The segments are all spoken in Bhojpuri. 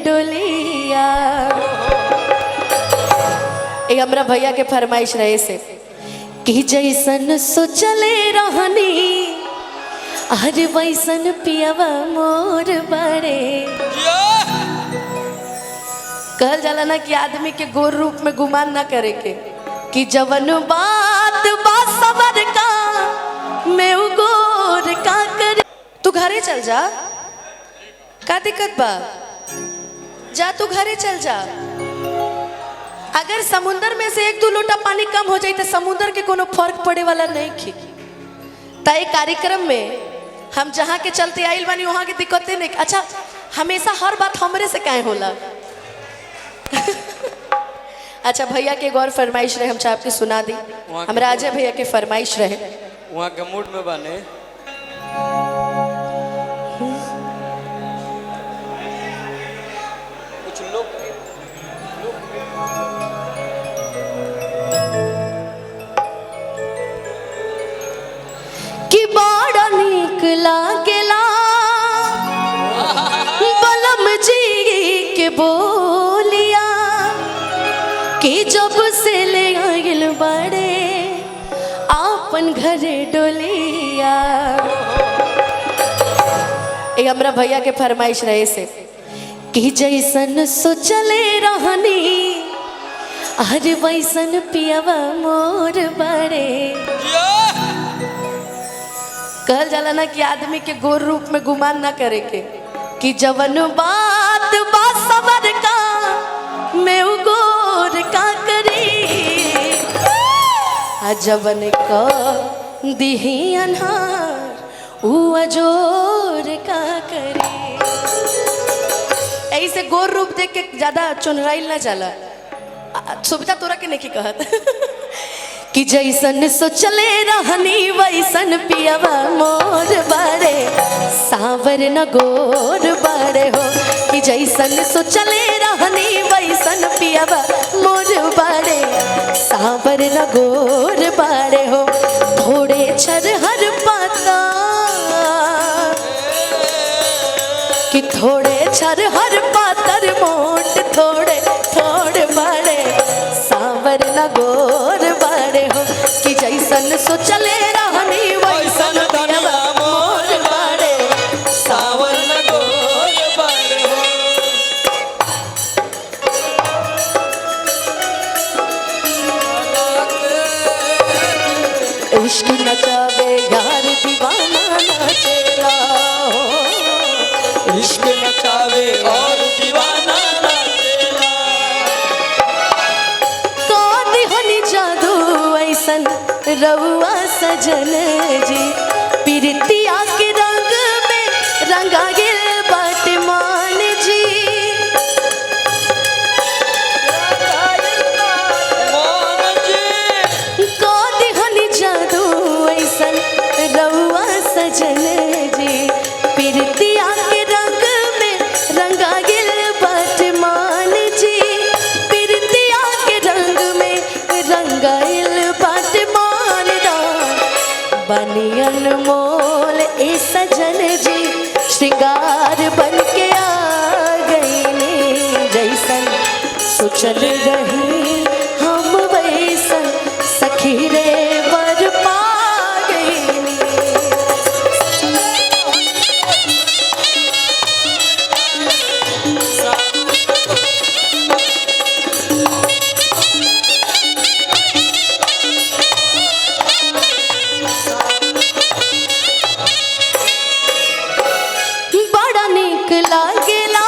डोलिया। एक हमरा भैया के फरमाइश रहे से कि जैसन सोचले रहनी अरे वैसन पियावा मोर बड़े। कहल जाला ना कि आदमी के गोर रूप में गुमान ना करे के कि जवन बात बा सबर का मैं गोर का करे। तू घरे चल जा, का दिक्कत बा? जा तू घरे चल जा। अगर समुंदर में से एक दो लोटा पानी कम हो जाए तो समुंदर के कोनो फर्क पड़े वाला नहीं खी। तय कार्यक्रम में हम जहाँ के चलते आइल बानी वहाँ की दिक्कतें नहीं। अच्छा हमेशा हर बात हमरे से काहे होला? अच्छा भैया के गौर फरमाइश रहे, हम चाहे आपके सुना दी। हम राजा भैया के फरमाइश रहे, वहाँ के मूड में बने। कुछ लोग कि बड़ा नीक लागेला बलम जी के बोलिया कि जब से ले आइल बड़े आपन घरे डोलिया। एक हमरा भैया के फरमाइश रहे से कि जैसन सोचले रहनी अरे वैसन पियावा मोर बड़े। कहल जाला ना कि आदमी के गोर रूप में गुमान ना करे के कि जवन बात बा सबर का मैं गोर का करी। आ जवन का दिही अनहार उ अजोर का करी। ऐसे गोर रूप देख के ज्यादा चुनराइल ना चला। सुविधा तोरा के नहीं कहत कि जैसन सोचले रहनी वैसन पियावा मोर बड़े सावर न गोर बड़े हो। कि जैसन सोचले रहनी वैसन पियावा मोर बड़े सावर न गोर बड़े हो। थोड़े छरहर पाता कि थोड़े छरहर पातर मोट थोड़े थोड़े बड़े सावर न गोर बड़े हो। कि जैसन सोचले रहनी वैसन पियावा मोर बड़े सावर न गोर बड़े हो। इश्क नचावे यार दीवाना नाचेला हो। इश्क नचावे और दीवाना नाचेला। कौन हनी जादू ऐसन रउआ सजन जी प्रीतिया के रंग में रंगा गिल बाटे मान जी। मोहन जी कौन हनी जादू ऐसन रउआ सजन जी प्रीतिया के रंग में रंगा गिल बाटे मान जी। प्रीतिया के रंग में रंगाइल बाटे मान बनियन मोल ए सजन जी श्रृंगार बन के आ गई। जैसन सोचल रही हम वैसन सखी रे बर पा गई। बड़ा नीक लागेला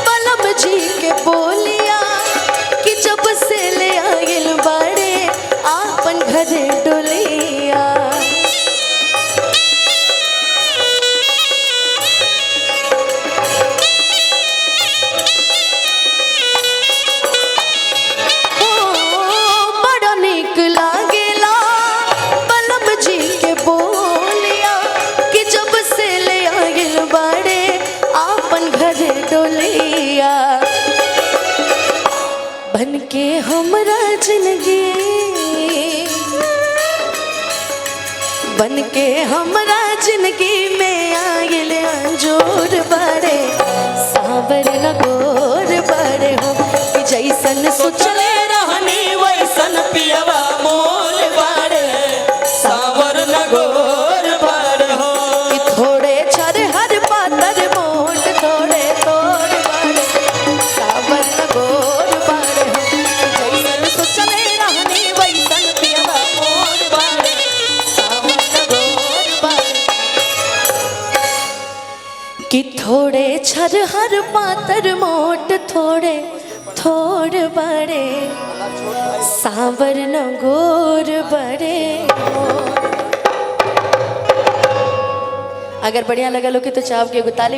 बलम जी के बोलिया कि जब से ले आइल बड़े आपन घरे डोलिया। बड़ा नीक लागेला बलम जी के बोलिया कि जब से ले आइल बड़े आपन घरे डोलिया। बन के हमरा जिंदगी बन के हमरा जिंदगी में आइल अंजोर बड़े सावर न गोर बड़े हो कि जैसन सोचले रहनी वैसन पियवा मोर बारे सावर न गोर बार हो कि थोड़े छर हर पातर मोट थोड़े तोड़ बड़े सावर न गोर बड़े हो कि जैसन सोचले रहनी वैसन पियवा मोर बड़े सावर न गोर बड़े कि थोड़े छर हर पातर मोट थोड़े थोड़ बड़े सावर न गोर बड़े हो। अगर बढ़िया लगल हो कि तो चाव के एगो ताली